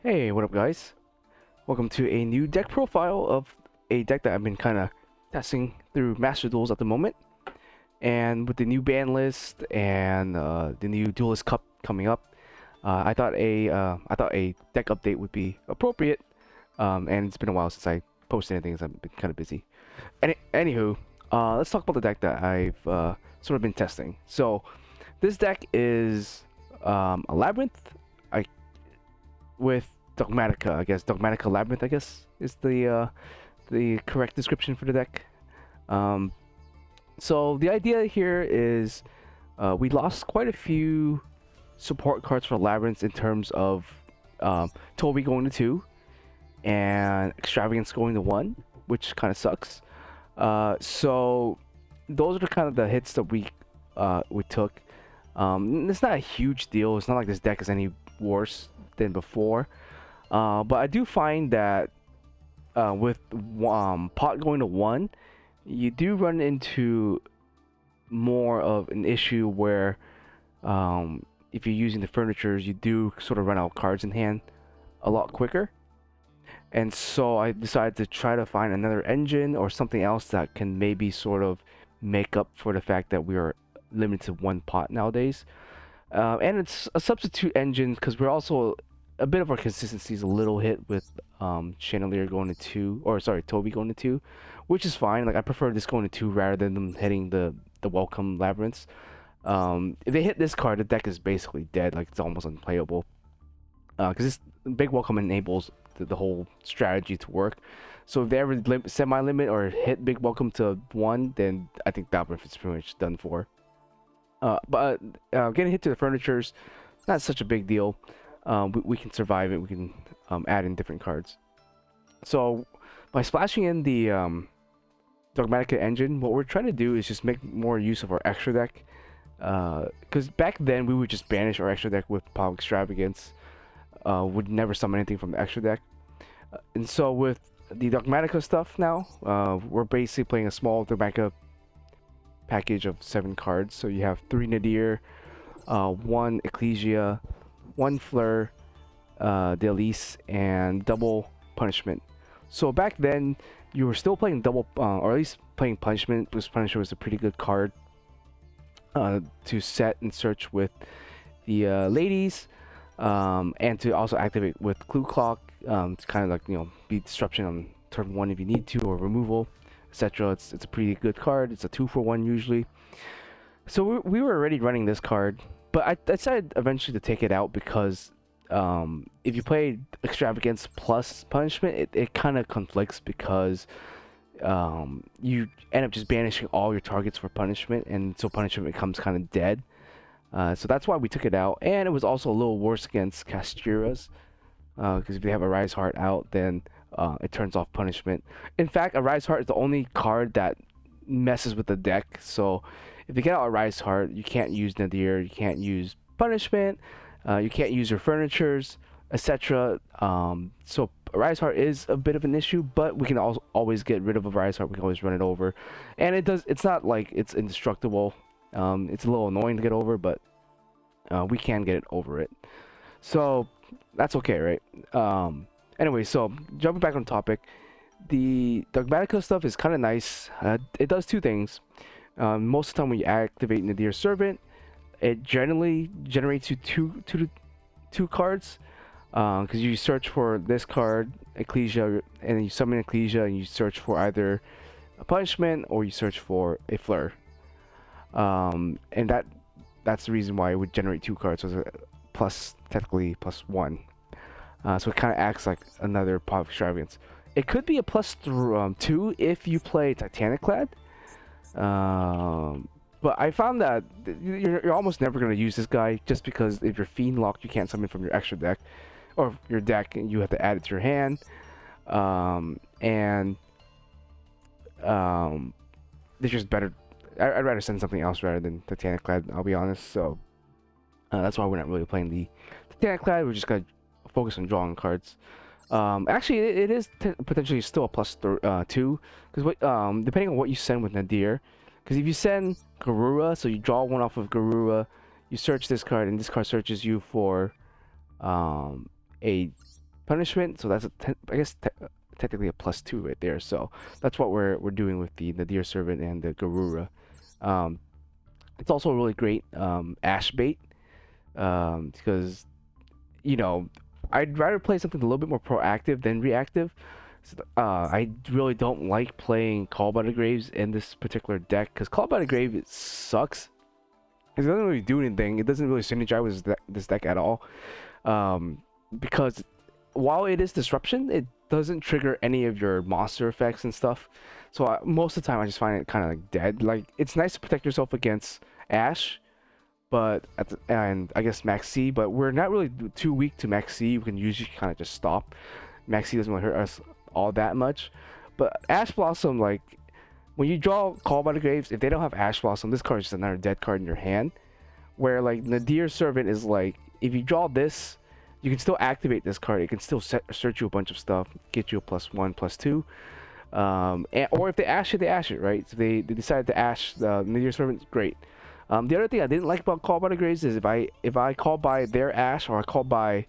Hey, what up guys? Welcome to a new deck profile of a deck that I've been kind of testing through Master Duels at the moment. And with the new ban list and the new Duelist Cup coming up, I thought a deck update would be appropriate. And it's been a while since I posted anything, so I've been kind of busy. Anywho, let's talk about the deck that I've sort of been testing. So this deck is a Labyrinth. I with Dogmatika, I guess. Dogmatika Labrynth, I guess, is the correct description for the deck. Um, so the idea here is we lost quite a few support cards for Labyrinth in terms of Toby going to 2 and Extravagance going to 1, which kind of sucks. So those are the kind of the hits that we took. It's not a huge deal. It's not like this deck is any worse than before. But I do find that with pot going to 1, you do run into more of an issue where if you're using the furnitures, you do sort of run out of cards in hand a lot quicker. And so I decided to try to find another engine or something else that can maybe sort of make up for the fact that we are limited to 1 pot nowadays. And it's a substitute engine because we're also a bit of our consistency is a little hit with Chandelier going to 2, or sorry, Toby going to 2, which is fine. Like I prefer this going to 2 rather than them hitting the welcome labyrinths. If they hit this card, the deck is basically dead. Like it's almost unplayable. Because this big welcome enables the whole strategy to work. So if they ever semi-limit or hit big welcome to 1, then I think labyrinth is pretty much done for. But getting hit to the furnitures, not such a big deal. We can survive it. We can add in different cards. So by splashing in the Dogmatika engine, what we're trying to do is just make more use of our extra deck. Because back then we would just banish our extra deck with Power Extravagance. Would never summon anything from the extra deck. And so with the Dogmatika stuff now, we're basically playing a small Dogmatika package of 7 cards. So you have 3 Nadir, 1 Ecclesia, 1 Fleur, Duelist, and double Punishment. So back then, you were still playing double, or at least playing Punishment, because Punishment was a pretty good card to set and search with the ladies, and to also activate with Clue Clock to kind of like be disruption on turn 1 if you need to, or removal, etc. It's a pretty good card. It's a 2-for-1 usually. So we were already running this card. But I decided eventually to take it out because if you play Extravagance plus Punishment, it kind of conflicts because you end up just banishing all your targets for Punishment, and so Punishment becomes kind of dead. So that's why we took it out, and it was also a little worse against Castiras because if you have a Rise Heart out, then it turns off Punishment. In fact, a Rise Heart is the only card that messes with the deck, so if you get out a Rise Heart, you can't use Nadir, you can't use Punishment, you can't use your furnitures, etc. So a Rise Heart is a bit of an issue, but we can always get rid of a Rise Heart. We can always run it over, and it's not like it's indestructible. It's a little annoying to get over, but we can get it over it. So that's okay, right? Anyway, so jumping back on topic, the Dogmatika stuff is kind of nice. It does 2 things. Most of the time when you activate Nadir Servant, it generally generates you two cards. Because you search for this card, Ecclesia, and then you summon Ecclesia, and you search for either a Punishment or you search for a Fleur. And that's the reason why it would generate 2 cards. So it's technically plus 1. So it kind of acts like another Pot of Extravagance. It could be a plus 2 if you play Titanic Clad. But I found that you're almost never going to use this guy just because if you're Fiend locked, you can't summon from your extra deck or your deck, and you have to add it to your hand. It's just better. I'd rather send something else rather than Titanic Clad, I'll be honest. So that's why we're not really playing the Titanic Clad. We're just going to focus on drawing cards. Actually, it is potentially still a plus 2 because depending on what you send with Nadir, because if you send Garura, so you draw 1 off of Garura, you search this card, and this card searches you for a punishment, so that's I guess technically a +2 right there. So that's what we're doing with the Nadir Servant and the Garura. Um, it's also a really great Ash bait, because you know I'd rather play something a little bit more proactive than reactive. I really don't like playing Call by the Graves in this particular deck because Call by the Grave, it sucks. It doesn't really do anything. It doesn't really synergize with this deck at all. Um, because while it is disruption, it doesn't trigger any of your monster effects and stuff. So most of the time, I just find it kind of like dead. Like, it's nice to protect yourself against Ash, but and I guess Max C, but we're not really too weak to Max C. We can usually kind of just stop. Max C doesn't really hurt us all that much. But Ash Blossom, like, when you draw Call by the Graves, if they don't have Ash Blossom, this card is just another dead card in your hand. Where, like, Nadir Servant is like, if you draw this, you can still activate this card. It can still search you a bunch of stuff, get you a +1, +2. Or if they ash it, they ash it, right? So they decide to ash the Nadir Servant, great. The other thing I didn't like about Call by the Graves is if I call by their Ash or I call by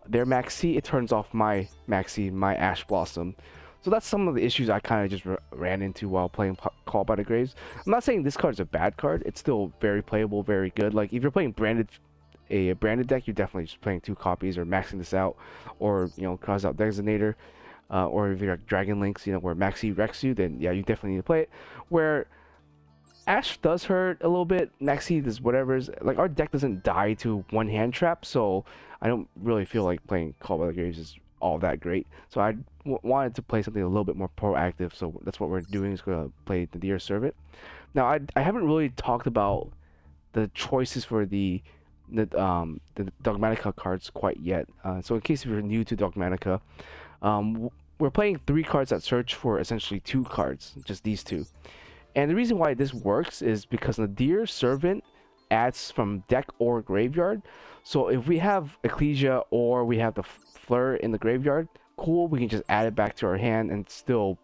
their Maxi, it turns off my Maxi, my Ash Blossom. So that's some of the issues I kind of just ran into while playing Call by the Graves. I'm not saying this card is a bad card. It's still very playable, very good. Like, if you're playing a branded deck, you're definitely just playing 2 copies or maxing this out, or, you know, cross out Designator, or if you're like Dragon Links, you know, where Maxi wrecks you, then yeah, you definitely need to play it. Where Ash does hurt a little bit, Maxi does whatever's, like, our deck doesn't die to one hand trap, so I don't really feel like playing Call by the Graves is all that great. So I wanted to play something a little bit more proactive, so that's what we're doing, is going to play the Nadir Servant. Now, I haven't really talked about the choices for the Dogmatika cards quite yet. So in case if you're new to Dogmatika, we're playing 3 cards that search for essentially 2 cards, just these 2. And the reason why this works is because Nadir Servant adds from deck or graveyard. So if we have Ecclesia or we have the Fleur in the graveyard, cool, we can just add it back to our hand and still,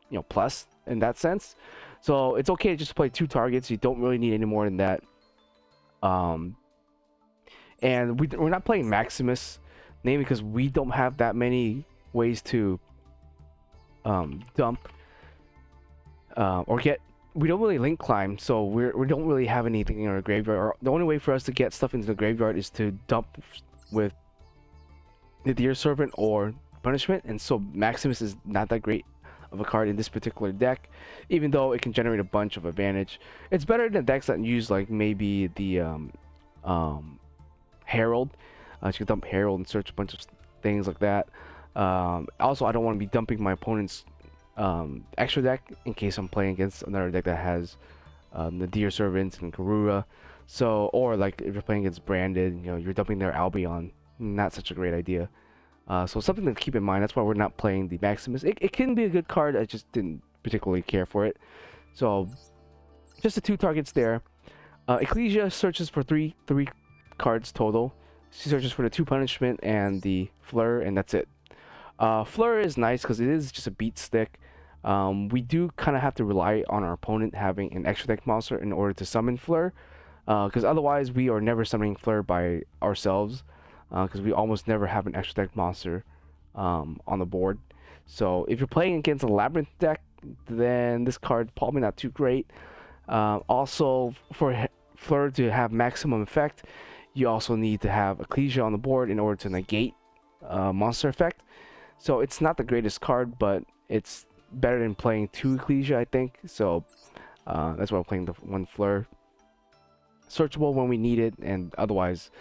you know, plus in that sense. So it's okay to just play 2 targets. You don't really need any more than that. And we're not playing Maximus, mainly because we don't have that many ways to dump or get. We don't really link climb, so we don't really have anything in our graveyard. Or the only way for us to get stuff into the graveyard is to dump with the Nadir Servant or Punishment, and so Maximus is not that great of a card in this particular deck, even though it can generate a bunch of advantage. It's better than decks that use, like, maybe the Herald. You can dump Herald and search a bunch of things like that. Also, I don't want to be dumping my opponent's extra deck in case I'm playing against another deck that has Nadir Servants and Karura. So, or like if you're playing against Branded, you know, you're dumping their Albion. Not such a great idea. So something to keep in mind. That's why we're not playing the Maximus. It can be a good card. I just didn't particularly care for it. So just the 2 targets there. Ecclesia searches for three cards total. She searches for the 2 punishment and the Fleur, and that's it. Fleur is nice because it is just a beat stick. We do kind of have to rely on our opponent having an extra deck monster in order to summon Fleur, because otherwise we are never summoning Fleur by ourselves, because we almost never have an extra deck monster on the board. So if you're playing against a Labyrinth deck, then this card probably not too great. Also, for Fleur to have maximum effect, you also need to have Ecclesia on the board in order to negate monster effect. So it's not the greatest card, but it's better than playing 2 Ecclesia, I think. So that's why I'm playing the 1 Fleur. Searchable when we need it, and otherwise,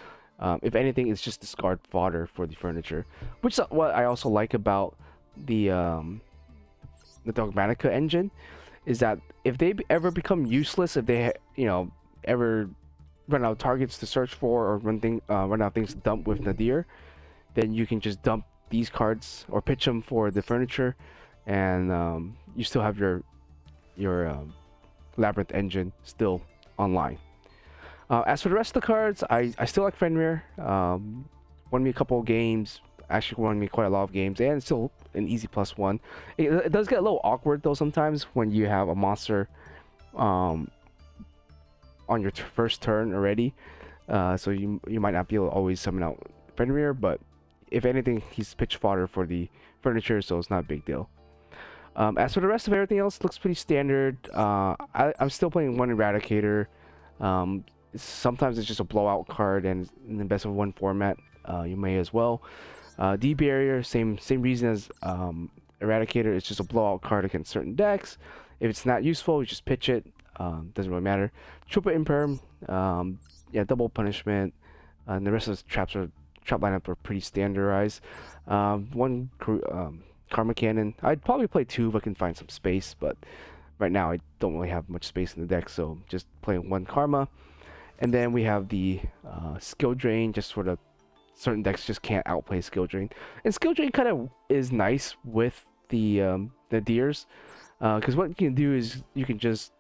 if anything, it's just discard fodder for the furniture. Which is what I also like about the Dogmatika engine, is that if they ever become useless, if they ever run out of targets to search for, or run out of things to dump with Nadir, then you can just dump these cards or pitch them for the furniture, and you still have your Labyrinth engine still online. As for the rest of the cards, I still like Fenrir. Won me a couple of games, actually won me quite a lot of games, and it's still an easy +1. It does get a little awkward though sometimes when you have a monster on your first turn already, so you might not be able to always summon out Fenrir, but if anything, he's pitch fodder for the furniture, so it's not a big deal. As for the rest of everything else, looks pretty standard. I'm still playing one Eradicator. Sometimes it's just a blowout card, and in the best of one format, you may as well. D-Barrier, same reason as Eradicator. It's just a blowout card against certain decks. If it's not useful, you just pitch it. Doesn't really matter. Triple Imperm, yeah, double punishment, and the rest of the trap lineup are pretty standardized. One Karma Cannon. I'd probably play two if I can find some space, but right now I don't really have much space in the deck, so just playing one Karma. And then we have the Skill Drain, just sort of certain decks just can't outplay Skill Drain. And Skill Drain kind of is nice with the Deers, because what you can do is you can just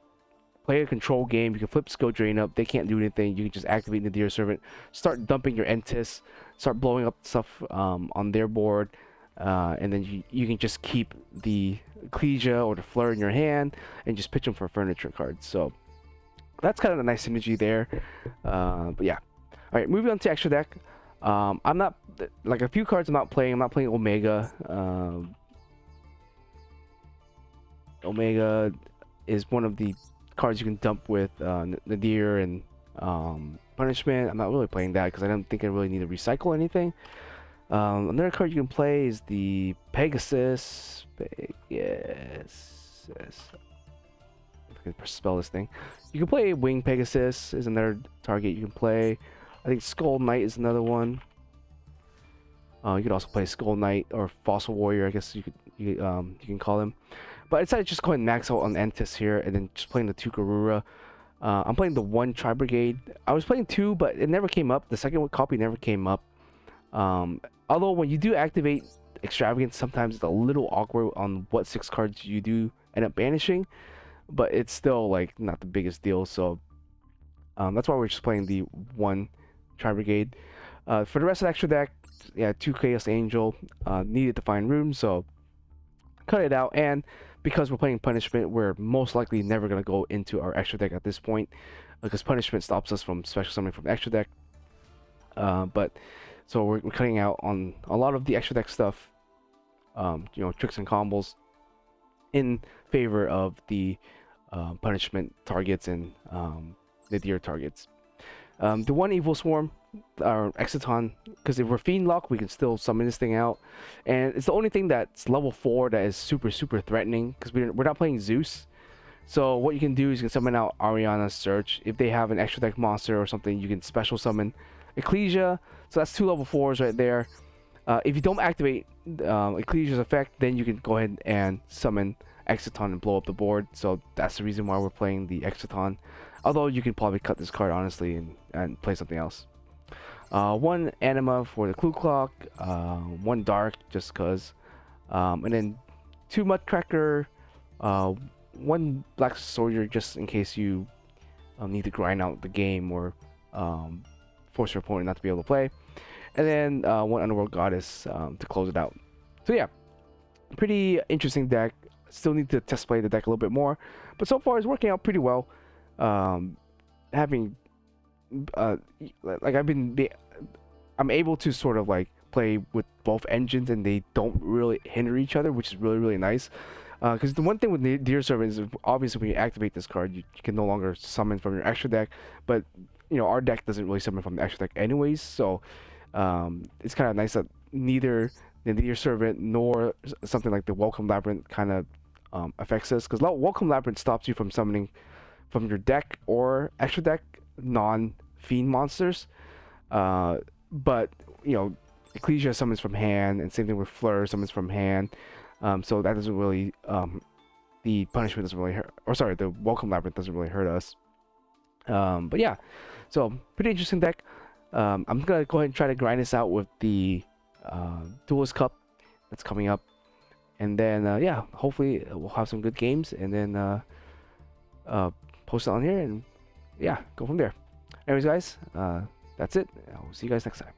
play a control game, you can flip Skill Drain up, they can't do anything, you can just activate the Deer Servant, start dumping your Entis, start blowing up stuff on their board, and then you can just keep the Ecclesia or the Fleur in your hand and just pitch them for furniture cards. So that's kind of a nice synergy there. But yeah. Alright, moving on to extra deck. I'm not, like a few cards I'm not playing Omega. Omega is one of the cards you can dump with Nadir and Punishment. I'm not really playing that because I don't think I really need to recycle anything. Another card you can play is the Pegasus. If I can spell this thing. You can play Wing Pegasus is another target you can play. I think Skull Knight is another one. You could also play Skull Knight or Fossil Warrior, I guess you can call them. But instead of just going max out on Entis here and then just playing the two Garura, I'm playing the one Tri Brigade. I was playing two, but it never came up. The second copy never came up. Although when you do activate Extravagance, sometimes it's a little awkward on what 6 cards you do end up banishing, but it's still like not the biggest deal. So that's why we're just playing the one Tri Brigade. For the rest of the extra deck, yeah, 2 Chaos Angel, needed to find room, so cut it out. And because we're playing Punishment, we're most likely never going to go into our extra deck at this point, because Punishment stops us from special summoning from the extra deck. But so we're cutting out on a lot of the extra deck stuff, tricks and combos, in favor of the Punishment targets and the Deer targets. The one Evil Swarm, our Exciton, because if we're Fiend Lock, we can still summon this thing out, and it's the only thing that's level 4 that is super threatening, because we're not playing Zeus. So what you can do is you can summon out Ariana's Search. If they have an extra deck monster or something, you can special summon Ecclesia. So that's 2 level 4s right there. If you don't activate Ecclesia's effect, then you can go ahead and summon Exciton and blow up the board. So that's the reason why we're playing the Exciton. Although you could probably cut this card honestly and play something else. 1 Anima for the Clue Clock, 1 Dark just cause, and then 2 Mudcracker, 1 Black Soldier just in case you need to grind out the game or force your opponent not to be able to play, and then 1 Underworld Goddess to close it out. So yeah, pretty interesting deck. Still need to test play the deck a little bit more, but so far it's working out pretty well. Having like I'm able to sort of like play with both engines and they don't really hinder each other, which is really nice. Because the one thing with Deer Servant is obviously when you activate this card, you can no longer summon from your extra deck, but our deck doesn't really summon from the extra deck anyways, so it's kind of nice that neither the Deer Servant nor something like the Welcome Labyrinth kind of affects us, because Welcome Labyrinth stops you from summoning from your deck or extra deck non-fiend monsters, but Ecclesia summons from hand, and same thing with Fleur summons from hand, so that doesn't really the Punishment doesn't really hurt, or sorry, the Welcome Labyrinth doesn't really hurt us. But yeah, so pretty interesting deck. I'm gonna go ahead and try to grind this out with the Duelist Cup that's coming up, and then yeah, hopefully we'll have some good games, and then post it on here, and yeah, go from there. Anyways, guys, that's it. I'll see you guys next time.